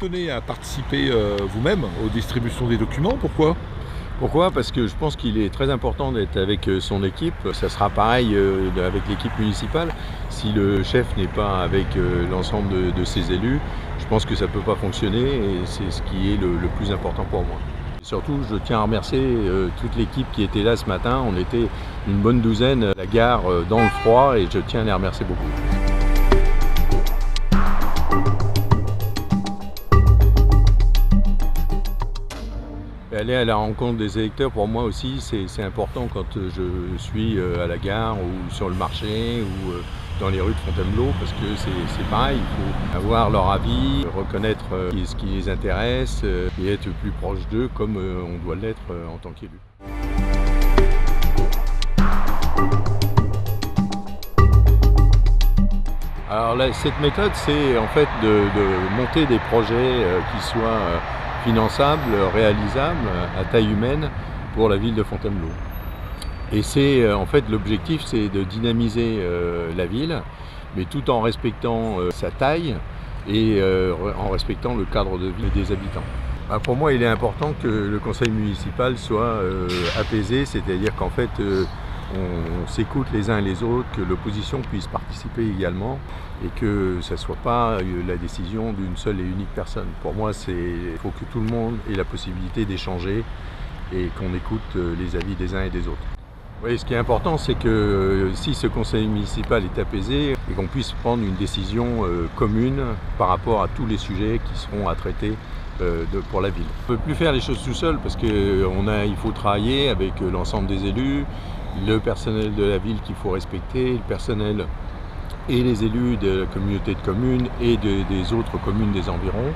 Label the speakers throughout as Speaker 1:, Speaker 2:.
Speaker 1: tenez à participer vous-même aux distributions des documents. Pourquoi?
Speaker 2: Pourquoi? Parce que je pense qu'il est très important d'être avec son équipe. Ça sera pareil avec l'équipe municipale. Si le chef n'est pas avec l'ensemble de ses élus, je pense que ça ne peut pas fonctionner et c'est ce qui est le plus important pour moi. Et surtout, je tiens à remercier toute l'équipe qui était là ce matin. On était une bonne douzaine à la gare dans le froid et je tiens à les remercier beaucoup. Aller à la rencontre des électeurs, pour moi aussi, c'est important quand je suis à la gare ou sur le marché ou dans les rues de Fontainebleau, parce que c'est pareil, il faut avoir leur avis, reconnaître ce qui les intéresse et être plus proche d'eux comme on doit l'être en tant qu'élu. Alors là, cette méthode, c'est en fait de monter des projets qui soient finançables, réalisables, à taille humaine pour la ville de Fontainebleau. Et c'est en fait l'objectif, c'est de dynamiser la ville, mais tout en respectant sa taille et en respectant le cadre de vie des habitants. Pour moi, il est important que le conseil municipal soit apaisé, c'est-à-dire qu'en fait, on s'écoute les uns et les autres, que l'opposition puisse participer également et que ça ne soit pas la décision d'une seule et unique personne. Pour moi, il faut que tout le monde ait la possibilité d'échanger et qu'on écoute les avis des uns et des autres. Oui, ce qui est important, c'est que si ce conseil municipal est apaisé, et qu'on puisse prendre une décision commune par rapport à tous les sujets qui seront à traiter pour la ville. On ne peut plus faire les choses tout seul parce qu'il faut travailler avec l'ensemble des élus, le personnel de la ville qu'il faut respecter, le personnel et les élus de la communauté de communes et des autres communes des environs,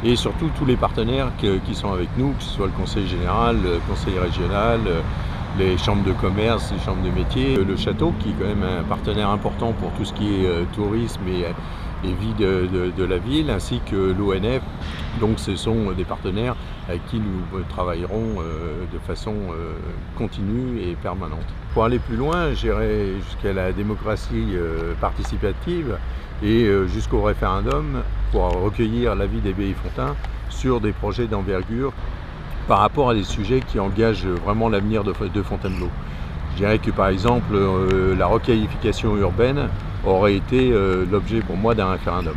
Speaker 2: et surtout tous les partenaires qui sont avec nous, que ce soit le conseil général, le conseil régional, les chambres de commerce, les chambres de métiers, le château qui est quand même un partenaire important pour tout ce qui est tourisme et vie de la ville, ainsi que l'ONF. Donc ce sont des partenaires avec qui nous travaillerons de façon continue et permanente. Pour aller plus loin, j'irai jusqu'à la démocratie participative et jusqu'au référendum pour recueillir l'avis des Béifontins sur des projets d'envergure par rapport à des sujets qui engagent vraiment l'avenir de Fontainebleau. Je dirais que par exemple la requalification urbaine aurait été l'objet pour moi d'un référendum.